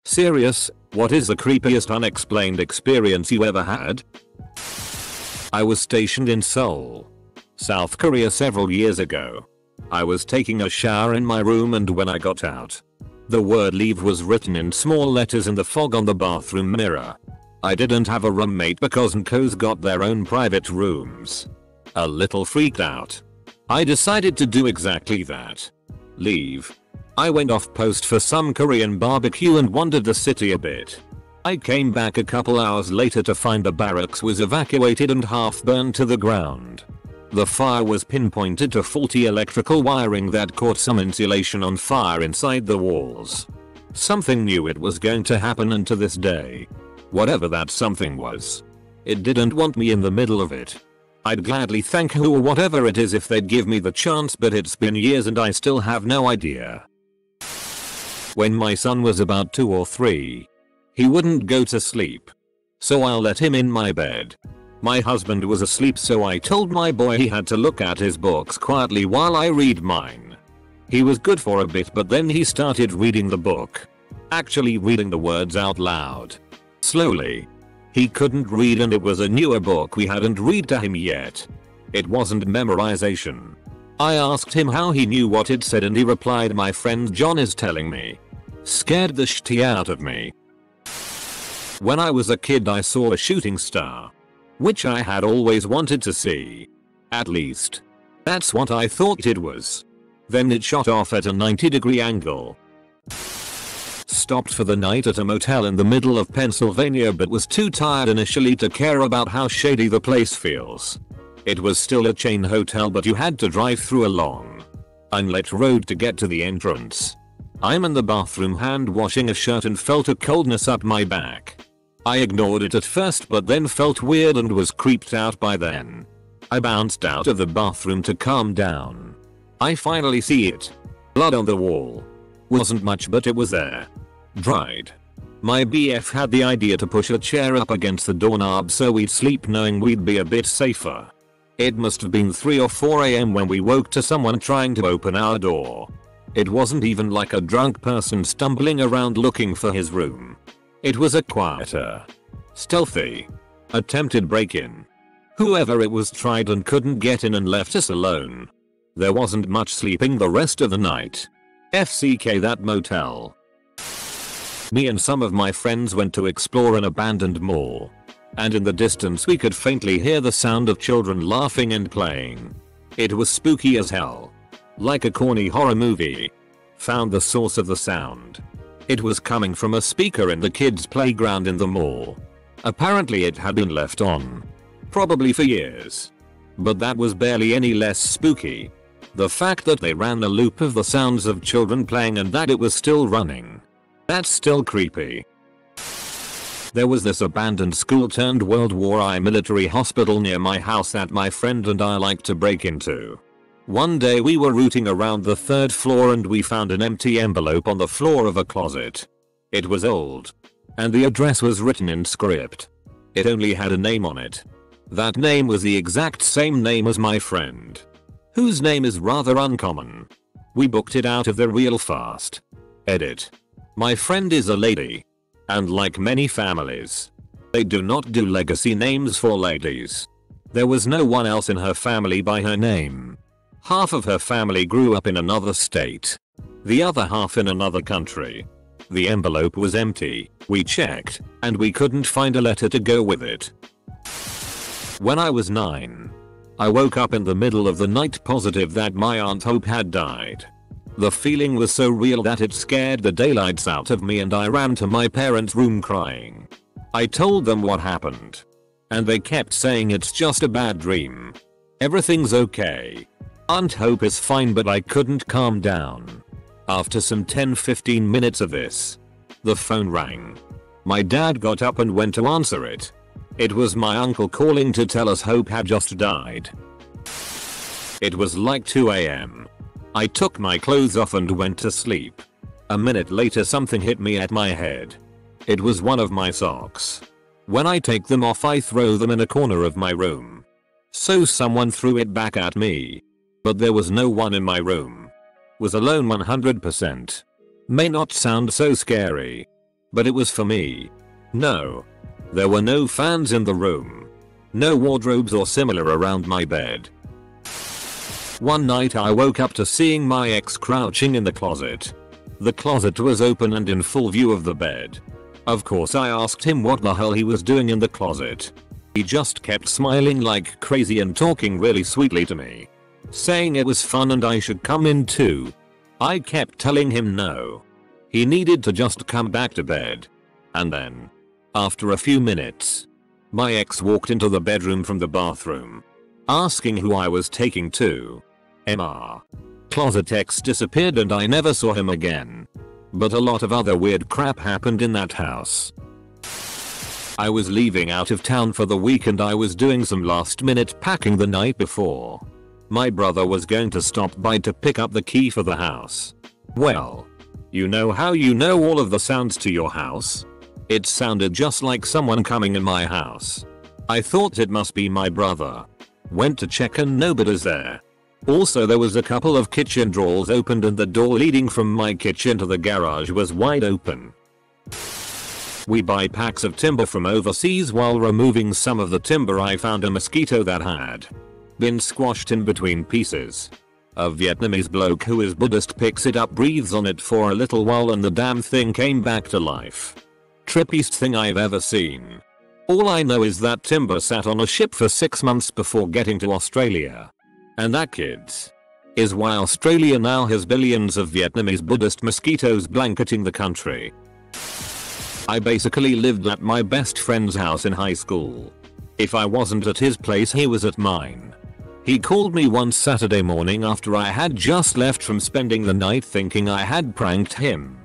Serious, what is the creepiest unexplained experience you ever had? I was stationed in Seoul, South Korea several years ago. I was taking a shower in my room, and when I got out, the word leave was written in small letters in the fog on the bathroom mirror. I didn't have a roommate because Nko's got their own private rooms. A little freaked out, I decided to do exactly that. Leave. I went off post for some Korean barbecue and wandered the city a bit. I came back a couple hours later to find the barracks was evacuated and half burned to the ground. The fire was pinpointed to faulty electrical wiring that caught some insulation on fire inside the walls. Something knew it was going to happen, and to this day, whatever that something was, it didn't want me in the middle of it. I'd gladly thank who or whatever it is if they'd give me the chance, but it's been years and I still have no idea. When my son was about 2 or 3, he wouldn't go to sleep, so I let him in my bed. My husband was asleep, so I told my boy he had to look at his books quietly while I read mine. He was good for a bit, but then he started reading the book. Actually reading the words out loud. Slowly. He couldn't read, and it was a newer book we hadn't read to him yet. It wasn't memorization. I asked him how he knew what it said, and he replied, "My friend John is telling me." Scared the shit out of me. When I was a kid, I saw a shooting star, which I had always wanted to see. At least, that's what I thought it was. Then it shot off at a 90-degree angle. Stopped for the night at a motel in the middle of Pennsylvania, but was too tired initially to care about how shady the place feels. It was still a chain hotel, but you had to drive through a long, unlit road to get to the entrance. I'm in the bathroom hand washing a shirt and felt a coldness up my back. I ignored it at first, but then felt weird and was creeped out by then. I bounced out of the bathroom to calm down. I finally see it. Blood on the wall. Wasn't much, but it was there. Dried. My BF had the idea to push a chair up against the doorknob so we'd sleep, knowing we'd be a bit safer. It must have been 3 or 4 AM when we woke to someone trying to open our door. It wasn't even like a drunk person stumbling around looking for his room. It was a quieter, stealthy, attempted break-in. Whoever it was tried and couldn't get in and left us alone. There wasn't much sleeping the rest of the night. FCK that motel. Me and some of my friends went to explore an abandoned mall, and in the distance we could faintly hear the sound of children laughing and playing. It was spooky as hell. Like a corny horror movie. Found the source of the sound. It was coming from a speaker in the kids' playground in the mall. Apparently it had been left on. Probably for years. But that was barely any less spooky. The fact that they ran a loop of the sounds of children playing and that it was still running. That's still creepy. There was this abandoned school turned World War I military hospital near my house that my friend and I liked to break into. One day we were rooting around the 3rd floor and we found an empty envelope on the floor of a closet. It was old, and the address was written in script. It only had a name on it. That name was the exact same name as my friend, whose name is rather uncommon. We booked it out of there real fast. Edit. My friend is a lady, and like many families, they do not do legacy names for ladies. There was no one else in her family by her name. Half of her family grew up in another state, the other half in another country. The envelope was empty, we checked, and we couldn't find a letter to go with it. When I was 9, I woke up in the middle of the night positive that my Aunt Hope had died. The feeling was so real that it scared the daylights out of me, and I ran to my parents' room crying. I told them what happened, and they kept saying it's just a bad dream. Everything's okay. Aunt Hope is fine, but I couldn't calm down. After some 10-15 minutes of this, the phone rang. My dad got up and went to answer it. It was my uncle calling to tell us Hope had just died. It was like 2 AM. I took my clothes off and went to sleep. A minute later something hit me at my head. It was one of my socks. When I take them off I throw them in a corner of my room. So someone threw it back at me. But there was no one in my room. Was alone 100%. May not sound so scary, But it was for me. No. There were no fans in the room. No wardrobes or similar around my bed. One night I woke up to seeing my ex crouching in the closet. The closet was open and in full view of the bed. Of course I asked him what the hell he was doing in the closet. He just kept smiling like crazy and talking really sweetly to me, saying it was fun and I should come in too. I kept telling him no. He needed to just come back to bed. And then, after a few minutes, my ex walked into the bedroom from the bathroom, asking who I was taking to. MR. Closet ex disappeared and I never saw him again. But a lot of other weird crap happened in that house. I was leaving out of town for the week and I was doing some last minute packing the night before. My brother was going to stop by to pick up the key for the house. Well, you know how you know all of the sounds to your house? It sounded just like someone coming in my house. I thought it must be my brother. Went to check and nobody's there. Also there was a couple of kitchen drawers opened and the door leading from my kitchen to the garage was wide open. We buy packs of timber from overseas. While removing some of the timber I found a mosquito that had been squashed in between pieces. A Vietnamese bloke who is Buddhist picks it up, breathes on it for a little while and the damn thing came back to life. Trippiest thing I've ever seen. All I know is that timber sat on a ship for 6 months before getting to Australia. And that, kids, is why Australia now has billions of Vietnamese Buddhist mosquitoes blanketing the country. I basically lived at my best friend's house in high school. If I wasn't at his place, he was at mine. He called me one Saturday morning after I had just left from spending the night, thinking I had pranked him.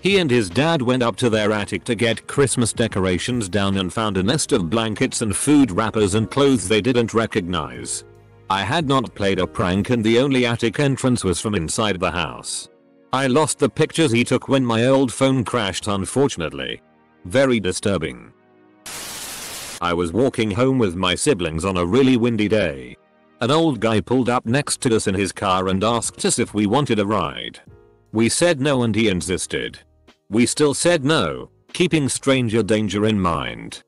He and his dad went up to their attic to get Christmas decorations down and found a nest of blankets and food wrappers and clothes they didn't recognize. I had not played a prank and the only attic entrance was from inside the house. I lost the pictures he took when my old phone crashed, unfortunately. Very disturbing. I was walking home with my siblings on a really windy day. An old guy pulled up next to us in his car and asked us if we wanted a ride. We said no and he insisted. We still said no, keeping stranger danger in mind.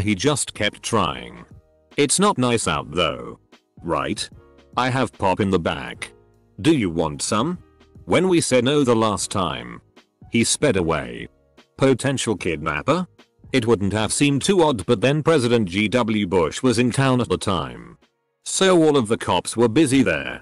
He just kept trying. It's not nice out though. Right? I have pop in the back. Do you want some? When we said no the last time, he sped away. Potential kidnapper? It wouldn't have seemed too odd, but then President G.W. Bush was in town at the time. So all of the cops were busy there.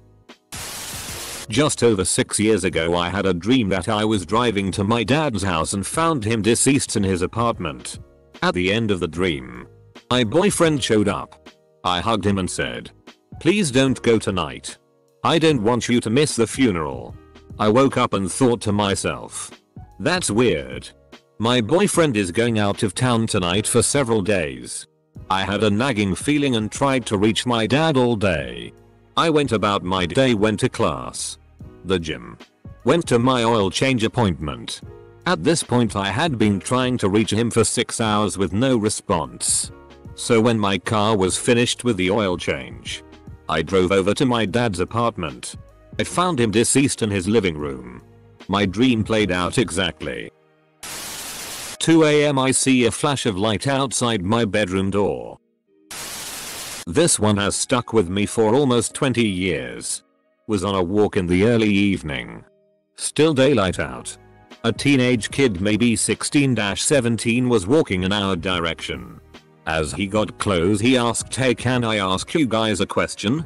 Just over 6 years ago I had a dream that I was driving to my dad's house and found him deceased in his apartment. At the end of the dream, my boyfriend showed up. I hugged him and said, "Please don't go tonight. I don't want you to miss the funeral." I woke up and thought to myself, that's weird. My boyfriend is going out of town tonight for several days. I had a nagging feeling and tried to reach my dad all day. I went about my day, went to class, the gym, went to my oil change appointment. At this point I had been trying to reach him for 6 hours with no response. So when my car was finished with the oil change, I drove over to my dad's apartment. I found him deceased in his living room. My dream played out exactly. 2 AM I see a flash of light outside my bedroom door. This one has stuck with me for almost 20 years. Was on a walk in the early evening. Still daylight out. A teenage kid, maybe 16-17, was walking in our direction. As he got close he asked, "Hey, can I ask you guys a question?"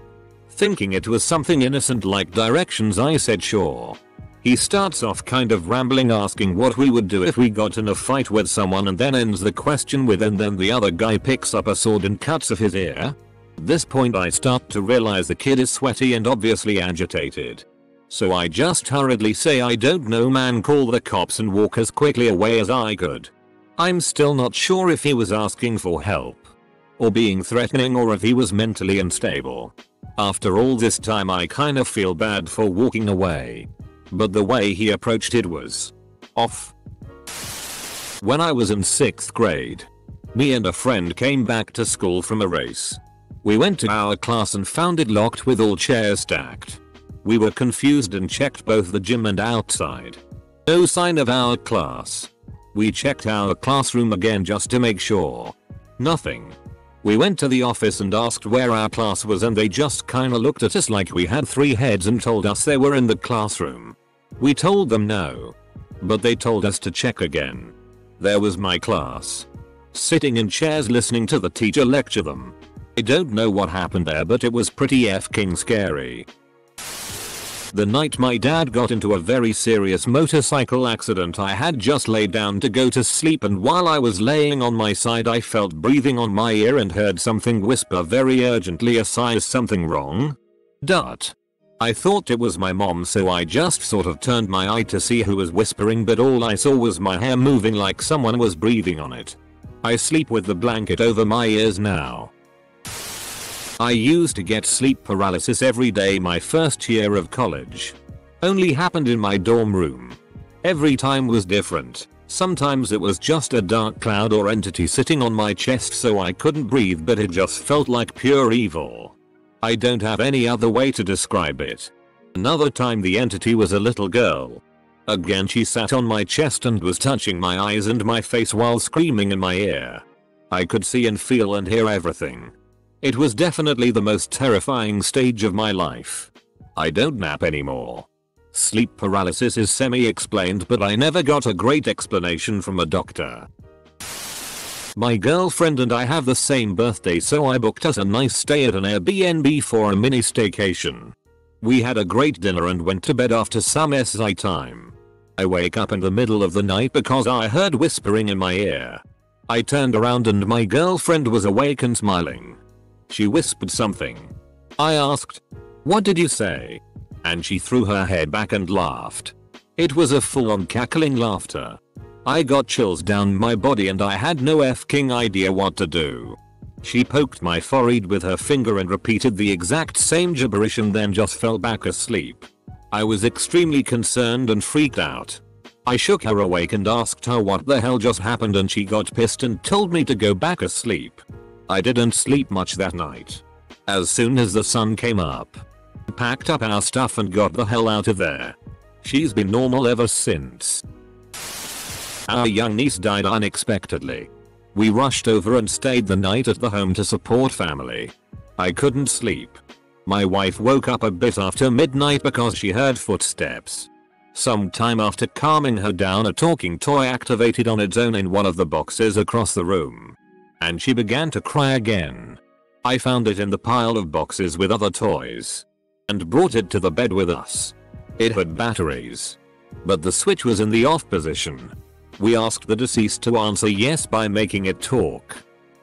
Thinking it was something innocent like directions, I said sure. He starts off kind of rambling, asking what we would do if we got in a fight with someone, and then ends the question with, "And then the other guy picks up a sword and cuts off his ear." At this point I start to realize the kid is sweaty and obviously agitated. So I just hurriedly say, "I don't know man, call the cops," and walk as quickly away as I could. I'm still not sure if he was asking for help, or being threatening, or if he was mentally unstable. After all this time I kinda feel bad for walking away. But the way he approached it was off. When I was in 6th grade, me and a friend came back to school from a race. We went to our class and found it locked with all chairs stacked. We were confused and checked both the gym and outside. No sign of our class. We checked our classroom again just to make sure. Nothing. We went to the office and asked where our class was and they just kinda looked at us like we had 3 heads and told us they were in the classroom. We told them no. But they told us to check again. There was my class. Sitting in chairs listening to the teacher lecture them. I don't know what happened there but it was pretty f***ing scary. The night my dad got into a very serious motorcycle accident I had just laid down to go to sleep and while I was laying on my side I felt breathing on my ear and heard something whisper very urgently "Is something wrong? Dot." I thought it was my mom so I just sort of turned my eye to see who was whispering but all I saw was my hair moving like someone was breathing on it. I sleep with the blanket over my ears now. I used to get sleep paralysis every day my first year of college. Only happened in my dorm room. Every time was different. Sometimes it was just a dark cloud or entity sitting on my chest so I couldn't breathe but it just felt like pure evil. I don't have any other way to describe it. Another time the entity was a little girl. Again she sat on my chest and was touching my eyes and my face while screaming in my ear. I could see and feel and hear everything. It was definitely the most terrifying stage of my life. I don't nap anymore. Sleep paralysis is semi-explained but I never got a great explanation from a doctor. My girlfriend and I have the same birthday so I booked us a nice stay at an Airbnb for a mini staycation. We had a great dinner and went to bed after some SI time. I wake up in the middle of the night because I heard whispering in my ear. I turned around and my girlfriend was awake and smiling. She whispered something. I asked, "What did you say?" And she threw her head back and laughed. It was a full-on cackling laughter. I got chills down my body and I had no f***ing idea what to do. She poked my forehead with her finger and repeated the exact same gibberish and then just fell back asleep. I was extremely concerned and freaked out. I shook her awake and asked her what the hell just happened and she got pissed and told me to go back asleep. I didn't sleep much that night. As soon as the sun came up, packed up our stuff and got the hell out of there. She's been normal ever since. Our young niece died unexpectedly. We rushed over and stayed the night at the home to support family. I couldn't sleep. My wife woke up a bit after midnight because she heard footsteps. Sometime after calming her down, a talking toy activated on its own in one of the boxes across the room. And she began to cry again. I found it in the pile of boxes with other toys. And brought it to the bed with us. It had batteries. But the switch was in the off position. We asked the deceased to answer yes by making it talk.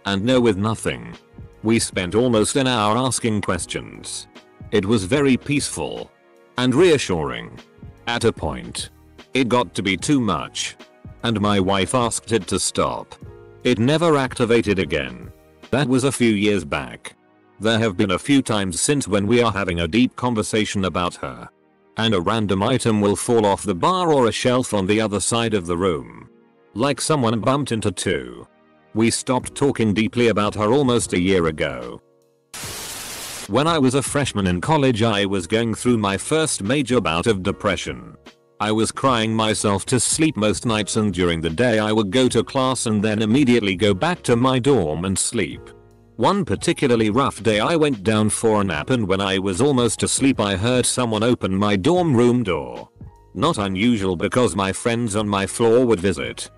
And no with nothing. We spent almost an hour asking questions. It was very peaceful. And reassuring. At a point, it got to be too much. And my wife asked it to stop. It never activated again. That was a few years back. There have been a few times since when we are having a deep conversation about her. And a random item will fall off the bar or a shelf on the other side of the room. Like someone bumped into two. We stopped talking deeply about her almost a year ago. When I was a freshman in college I was going through my first major bout of depression. I was crying myself to sleep most nights and during the day I would go to class and then immediately go back to my dorm and sleep. One particularly rough day I went down for a nap and when I was almost asleep I heard someone open my dorm room door. Not unusual because my friends on my floor would visit.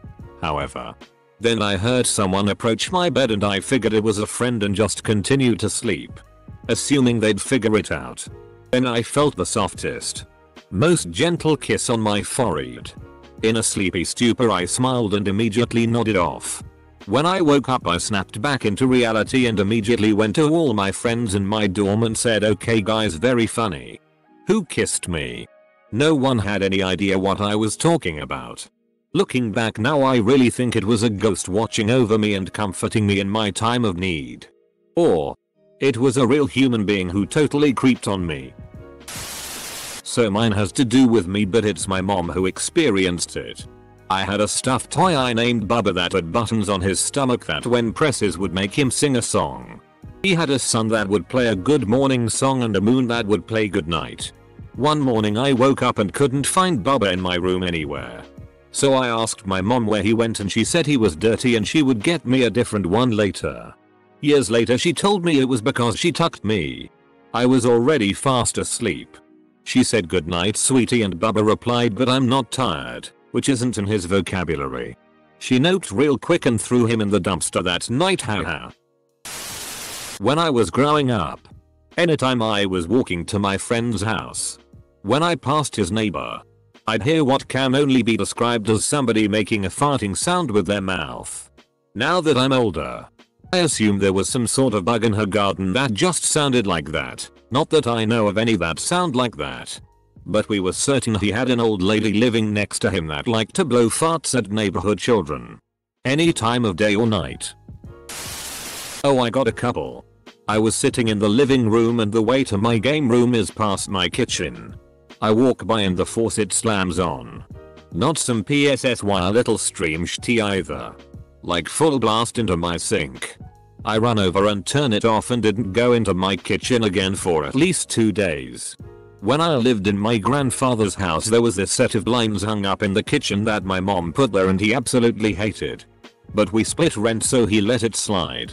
However, then I heard someone approach my bed and I figured it was a friend and just continued to sleep. Assuming they'd figure it out. Then I felt the softest, most gentle kiss on my forehead. In a sleepy stupor I smiled and immediately nodded off. When I woke up I snapped back into reality and immediately went to all my friends in my dorm and said, "Okay guys, very funny. Who kissed me?" No one had any idea what I was talking about. Looking back now I really think it was a ghost watching over me and comforting me in my time of need. Or it was a real human being who totally creeped on me. So mine has to do with me but it's my mom who experienced it. I had a stuffed toy I named Bubba that had buttons on his stomach that when presses would make him sing a song. He had a sun that would play a good morning song and a moon that would play good night. One morning I woke up and couldn't find Bubba in my room anywhere. So I asked my mom where he went and she said he was dirty and she would get me a different one later. Years later she told me it was because she tucked me. I was already fast asleep. She said good night sweetie and Bubba replied but I'm not tired, which isn't in his vocabulary. She noped real quick and threw him in the dumpster that night, haha. When I was growing up, anytime I was walking to my friend's house, when I passed his neighbor, I'd hear what can only be described as somebody making a farting sound with their mouth. Now that I'm older, I assume there was some sort of bug in her garden that just sounded like that. Not that I know of any that sound like that. But we were certain he had an old lady living next to him that liked to blow farts at neighborhood children. Any time of day or night. Oh, I got a couple. I was sitting in the living room and the way to my game room is past my kitchen. I walk by and the faucet slams on. Not some PSSY little stream shitty either. Like full blast into my sink. I run over and turn it off and didn't go into my kitchen again for at least 2 days. When I lived in my grandfather's house there was this set of blinds hung up in the kitchen that my mom put there and he absolutely hated. But we split rent so he let it slide.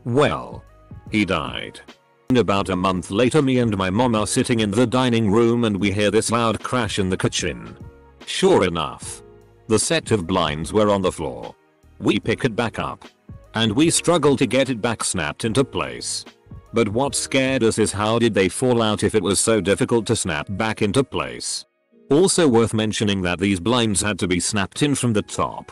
Well, he died. And about a month later me and my mom are sitting in the dining room and we hear this loud crash in the kitchen. Sure enough, the set of blinds were on the floor. We pick it back up. And we struggle to get it back snapped into place. But what scared us is how did they fall out if it was so difficult to snap back into place. Also worth mentioning that these blinds had to be snapped in from the top.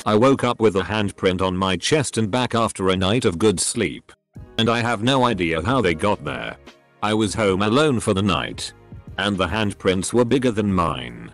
I woke up with a handprint on my chest and back after a night of good sleep. And I have no idea how they got there. I was home alone for the night. And the handprints were bigger than mine.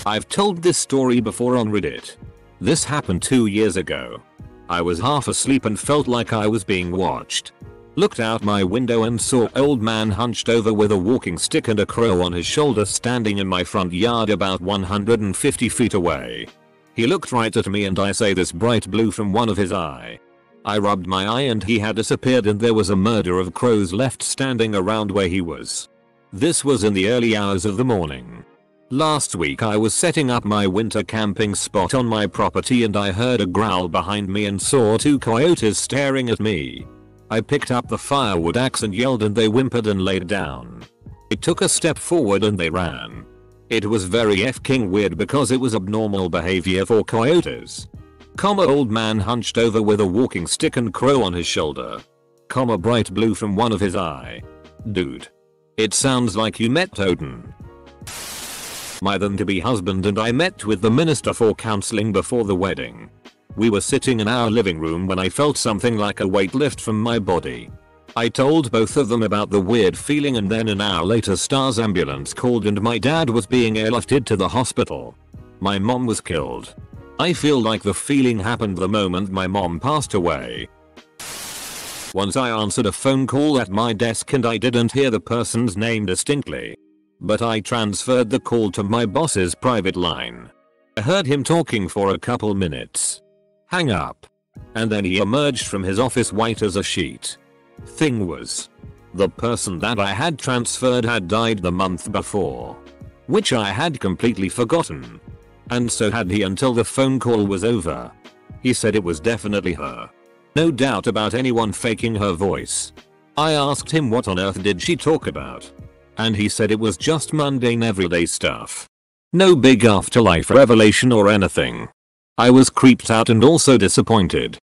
I've told this story before on Reddit. This happened 2 years ago. I was half asleep and felt like I was being watched. Looked out my window and saw an old man hunched over with a walking stick and a crow on his shoulder standing in my front yard about 150 feet away. He looked right at me and I say this bright blue from one of his eye. I rubbed my eye and he had disappeared and there was a murder of crows left standing around where he was. This was in the early hours of the morning. Last week I was setting up my winter camping spot on my property and I heard a growl behind me and saw 2 coyotes staring at me. I picked up the firewood axe and yelled and they whimpered and laid down. I took a step forward and they ran. It was very fking weird because it was abnormal behavior for coyotes. Old man hunched over with a walking stick and crow on his shoulder. Bright blue from one of his eye. Dude. It sounds like you met Odin. My then-to-be husband and I met with the minister for counseling before the wedding. We were sitting in our living room when I felt something like a weight lift from my body. I told both of them about the weird feeling and then an hour later Star's ambulance called and my dad was being airlifted to the hospital. My mom was killed. I feel like the feeling happened the moment my mom passed away. Once I answered a phone call at my desk and I didn't hear the person's name distinctly. But I transferred the call to my boss's private line. I heard him talking for a couple minutes. Hang up. And then he emerged from his office white as a sheet. Thing was, the person that I had transferred had died the month before. Which I had completely forgotten. And so had he until the phone call was over. He said it was definitely her. No doubt about anyone faking her voice. I asked him what on earth did she talk about. And he said it was just mundane everyday stuff. No big afterlife revelation or anything. I was creeped out and also disappointed.